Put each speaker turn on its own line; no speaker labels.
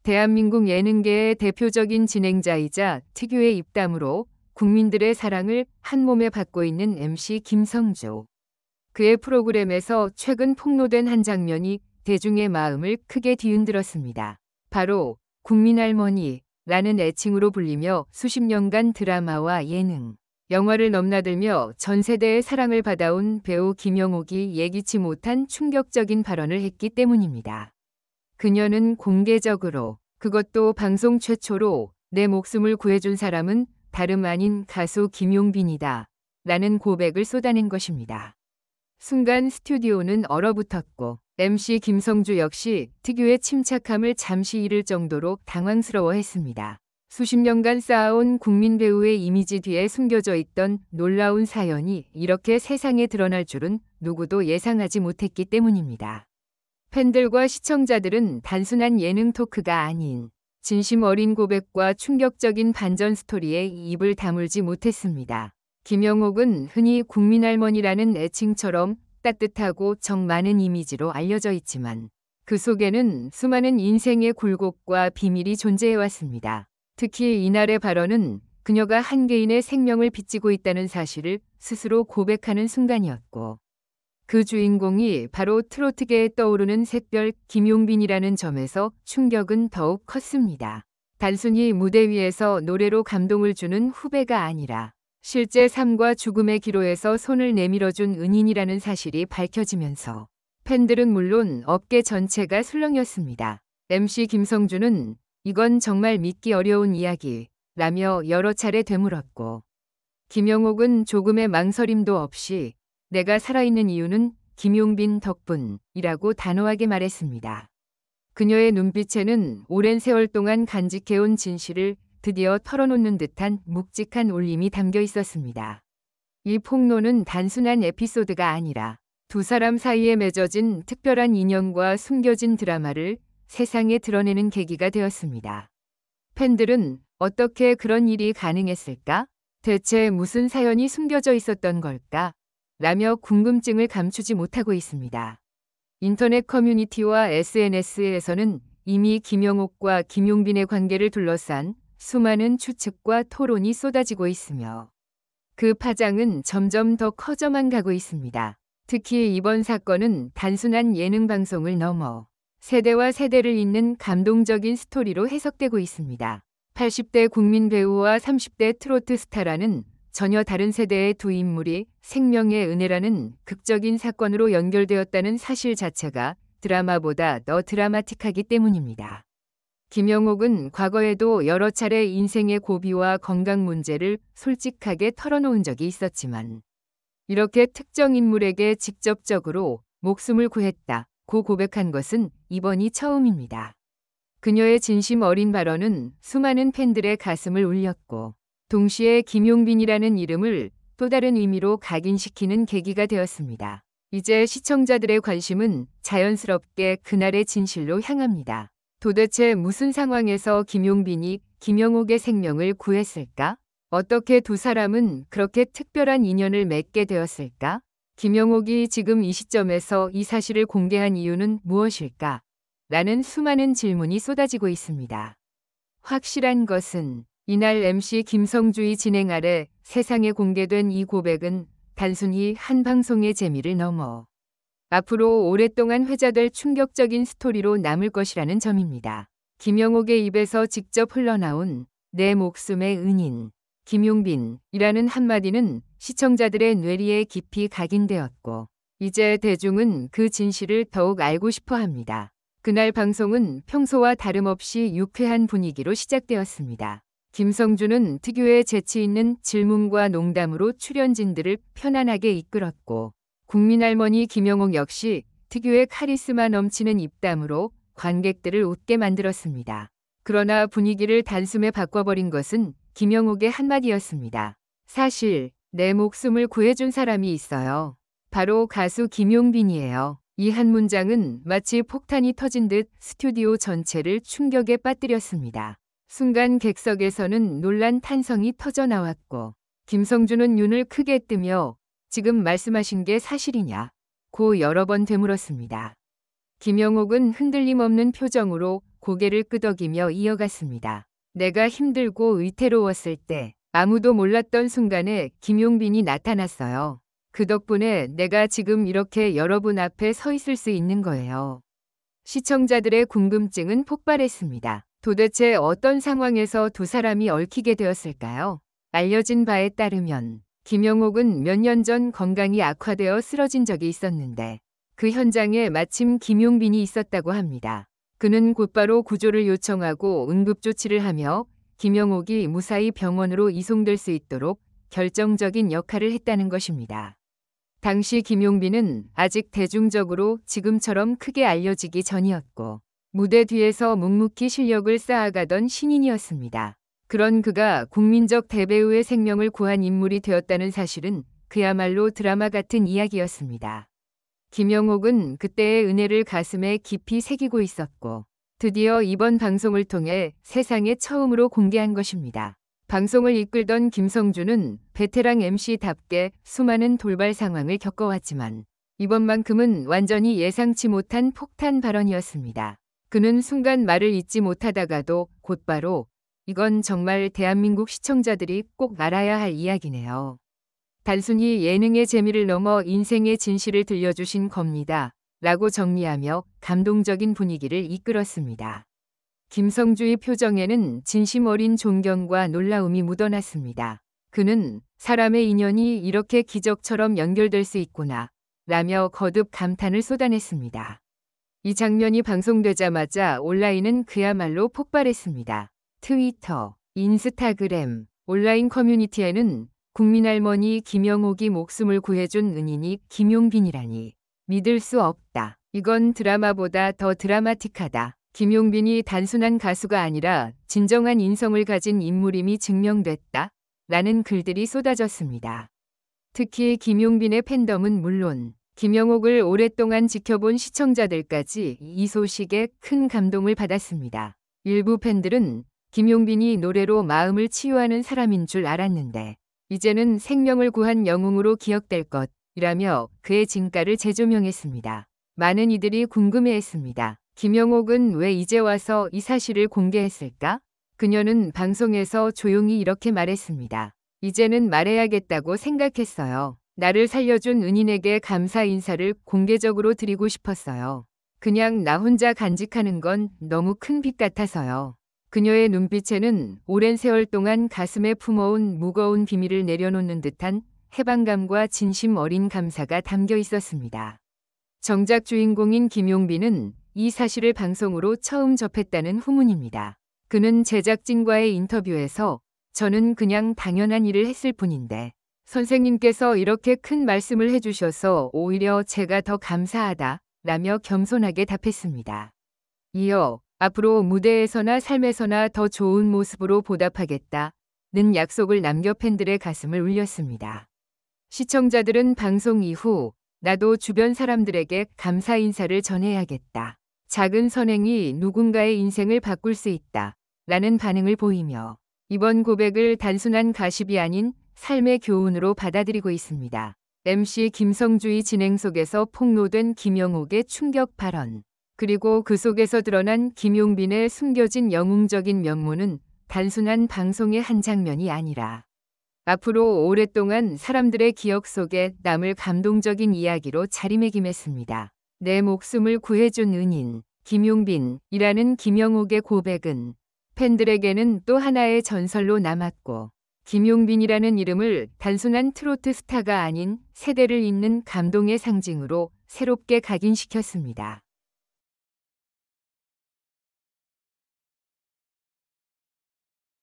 대한민국 예능계의 대표적인 진행자이자 특유의 입담으로 국민들의 사랑을 한몸에 받고 있는 MC 김성주. 그의 프로그램에서 최근 폭로된 한 장면이 대중의 마음을 크게 뒤흔들었습니다. 바로 국민할머니라는 애칭으로 불리며 수십 년간 드라마와 예능, 영화를 넘나들며 전 세대의 사랑을 받아온 배우 김영옥이 예기치 못한 충격적인 발언을 했기 때문입니다. 그녀는 공개적으로, 그것도 방송 최초로 내 목숨을 구해준 사람은 다름 아닌 가수 김용빈이다 라는 고백을 쏟아낸 것입니다. 순간 스튜디오는 얼어붙었고 MC 김성주 역시 특유의 침착함을 잠시 잃을 정도로 당황스러워했습니다. 수십 년간 쌓아온 국민 배우의 이미지 뒤에 숨겨져 있던 놀라운 사연이 이렇게 세상에 드러날 줄은 누구도 예상하지 못했기 때문입니다. 팬들과 시청자들은 단순한 예능 토크가 아닌 진심 어린 고백과 충격적인 반전 스토리에 입을 다물지 못했습니다. 김영옥은 흔히 국민할머니라는 애칭처럼 따뜻하고 정 많은 이미지로 알려져 있지만 그 속에는 수많은 인생의 굴곡과 비밀이 존재해왔습니다. 특히 이날의 발언은 그녀가 한 개인의 생명을 빚지고 있다는 사실을 스스로 고백하는 순간이었고, 그 주인공이 바로 트로트계에 떠오르는 샛별 김용빈이라는 점에서 충격은 더욱 컸습니다. 단순히 무대 위에서 노래로 감동을 주는 후배가 아니라 실제 삶과 죽음의 기로에서 손을 내밀어준 은인이라는 사실이 밝혀지면서 팬들은 물론 업계 전체가 술렁였습니다. MC 김성주는 이건 정말 믿기 어려운 이야기라며 여러 차례 되물었고, 김영옥은 조금의 망설임도 없이 내가 살아있는 이유는 김용빈 덕분이라고 단호하게 말했습니다. 그녀의 눈빛에는 오랜 세월 동안 간직해온 진실을 드디어 털어놓는 듯한 묵직한 울림이 담겨 있었습니다. 이 폭로는 단순한 에피소드가 아니라 두 사람 사이에 맺어진 특별한 인연과 숨겨진 드라마를 세상에 드러내는 계기가 되었습니다. 팬들은 어떻게 그런 일이 가능했을까? 대체 무슨 사연이 숨겨져 있었던 걸까? 라며 궁금증을 감추지 못하고 있습니다. 인터넷 커뮤니티와 SNS에서는 이미 김영옥과 김용빈의 관계를 둘러싼 수많은 추측과 토론이 쏟아지고 있으며 그 파장은 점점 더 커져만 가고 있습니다. 특히 이번 사건은 단순한 예능 방송을 넘어 세대와 세대를 잇는 감동적인 스토리로 해석되고 있습니다. 80대 국민 배우와 30대 트로트 스타라는 전혀 다른 세대의 두 인물이 생명의 은혜라는 극적인 사건으로 연결되었다는 사실 자체가 드라마보다 더 드라마틱하기 때문입니다. 김영옥은 과거에도 여러 차례 인생의 고비와 건강 문제를 솔직하게 털어놓은 적이 있었지만 이렇게 특정 인물에게 직접적으로 목숨을 구했다고 고백한 것은 이번이 처음입니다. 그녀의 진심 어린 발언은 수많은 팬들의 가슴을 울렸고 동시에 김용빈이라는 이름을 또 다른 의미로 각인시키는 계기가 되었습니다. 이제 시청자들의 관심은 자연스럽게 그날의 진실로 향합니다. 도대체 무슨 상황에서 김용빈이 김영옥의 생명을 구했을까? 어떻게 두 사람은 그렇게 특별한 인연을 맺게 되었을까? 김영옥이 지금 이 시점에서 이 사실을 공개한 이유는 무엇일까? 라는 수많은 질문이 쏟아지고 있습니다. 확실한 것은 이날 MC 김성주의 진행 아래 세상에 공개된 이 고백은 단순히 한 방송의 재미를 넘어 앞으로 오랫동안 회자될 충격적인 스토리로 남을 것이라는 점입니다. 김영옥의 입에서 직접 흘러나온 내 목숨의 은인, 김용빈이라는 한마디는 시청자들의 뇌리에 깊이 각인되었고 이제 대중은 그 진실을 더욱 알고 싶어 합니다. 그날 방송은 평소와 다름없이 유쾌한 분위기로 시작되었습니다. 김성주는 특유의 재치 있는 질문과 농담으로 출연진들을 편안하게 이끌었고 국민할머니 김영옥 역시 특유의 카리스마 넘치는 입담으로 관객들을 웃게 만들었습니다. 그러나 분위기를 단숨에 바꿔버린 것은 김영옥의 한마디였습니다. 사실 내 목숨을 구해준 사람이 있어요. 바로 가수 김용빈이에요. 이 한 문장은 마치 폭탄이 터진 듯 스튜디오 전체를 충격에 빠뜨렸습니다. 순간 객석에서는 놀란 탄성이 터져 나왔고 김성주는 눈을 크게 뜨며 지금 말씀하신 게 사실이냐? 고 여러 번 되물었습니다. 김영옥은 흔들림 없는 표정으로 고개를 끄덕이며 이어갔습니다. 내가 힘들고 위태로웠을 때 아무도 몰랐던 순간에 김용빈이 나타났어요. 그 덕분에 내가 지금 이렇게 여러분 앞에 서 있을 수 있는 거예요. 시청자들의 궁금증은 폭발했습니다. 도대체 어떤 상황에서 두 사람이 얽히게 되었을까요? 알려진 바에 따르면 김영옥은 몇 년 전 건강이 악화되어 쓰러진 적이 있었는데 그 현장에 마침 김용빈이 있었다고 합니다. 그는 곧바로 구조를 요청하고 응급조치를 하며 김영옥이 무사히 병원으로 이송될 수 있도록 결정적인 역할을 했다는 것입니다. 당시 김용빈은 아직 대중적으로 지금처럼 크게 알려지기 전이었고 무대 뒤에서 묵묵히 실력을 쌓아가던 신인이었습니다. 그런 그가 국민적 대배우의 생명을 구한 인물이 되었다는 사실은 그야말로 드라마 같은 이야기였습니다. 김영옥은 그때의 은혜를 가슴에 깊이 새기고 있었고 드디어 이번 방송을 통해 세상에 처음으로 공개한 것입니다. 방송을 이끌던 김성주는 베테랑 MC답게 수많은 돌발 상황을 겪어왔지만 이번만큼은 완전히 예상치 못한 폭탄 발언이었습니다. 그는 순간 말을 잇지 못하다가도 곧바로 이건 정말 대한민국 시청자들이 꼭 알아야 할 이야기네요. 단순히 예능의 재미를 넘어 인생의 진실을 들려주신 겁니다. 라고 정리하며 감동적인 분위기를 이끌었습니다. 김성주의 표정에는 진심 어린 존경과 놀라움이 묻어났습니다. 그는 사람의 인연이 이렇게 기적처럼 연결될 수 있구나 라며 거듭 감탄을 쏟아냈습니다. 이 장면이 방송되자마자 온라인은 그야말로 폭발했습니다. 트위터, 인스타그램, 온라인 커뮤니티에는 국민할머니 김영옥이 목숨을 구해준 은인이 김용빈이라니 믿을 수 없다. 이건 드라마보다 더 드라마틱하다. 김용빈이 단순한 가수가 아니라 진정한 인성을 가진 인물임이 증명됐다. 라는 글들이 쏟아졌습니다. 특히 김용빈의 팬덤은 물론 김영옥을 오랫동안 지켜본 시청자들까지 이 소식에 큰 감동을 받았습니다. 일부 팬들은 김용빈이 노래로 마음을 치유하는 사람인 줄 알았는데 이제는 생명을 구한 영웅으로 기억될 것이라며 그의 진가를 재조명했습니다. 많은 이들이 궁금해했습니다. 김영옥은 왜 이제 와서 이 사실을 공개했을까? 그녀는 방송에서 조용히 이렇게 말했습니다. 이제는 말해야겠다고 생각했어요. 나를 살려준 은인에게 감사 인사를 공개적으로 드리고 싶었어요. 그냥 나 혼자 간직하는 건 너무 큰 빚 같아서요. 그녀의 눈빛에는 오랜 세월 동안 가슴에 품어온 무거운 비밀을 내려놓는 듯한 해방감과 진심 어린 감사가 담겨 있었습니다. 정작 주인공인 김용빈은 이 사실을 방송으로 처음 접했다는 후문입니다. 그는 제작진과의 인터뷰에서 저는 그냥 당연한 일을 했을 뿐인데 선생님께서 이렇게 큰 말씀을 해주셔서 오히려 제가 더 감사하다 라며 겸손하게 답했습니다. 이어 앞으로 무대에서나 삶에서나 더 좋은 모습으로 보답하겠다는 약속을 남겨 팬들의 가슴을 울렸습니다. 시청자들은 방송 이후 나도 주변 사람들에게 감사 인사를 전해야겠다. 작은 선행이 누군가의 인생을 바꿀 수 있다. 라는 반응을 보이며 이번 고백을 단순한 가십이 아닌 삶의 교훈으로 받아들이고 있습니다. MC 김성주의 진행 속에서 폭로된 김영옥의 충격 발언. 그리고 그 속에서 드러난 김용빈의 숨겨진 영웅적인 면모는 단순한 방송의 한 장면이 아니라 앞으로 오랫동안 사람들의 기억 속에 남을 감동적인 이야기로 자리매김했습니다. 내 목숨을 구해준 은인, 김용빈이라는 김영옥의 고백은 팬들에게는 또 하나의 전설로 남았고 김용빈이라는 이름을 단순한 트로트 스타가 아닌 세대를 잇는 감동의 상징으로 새롭게 각인시켰습니다.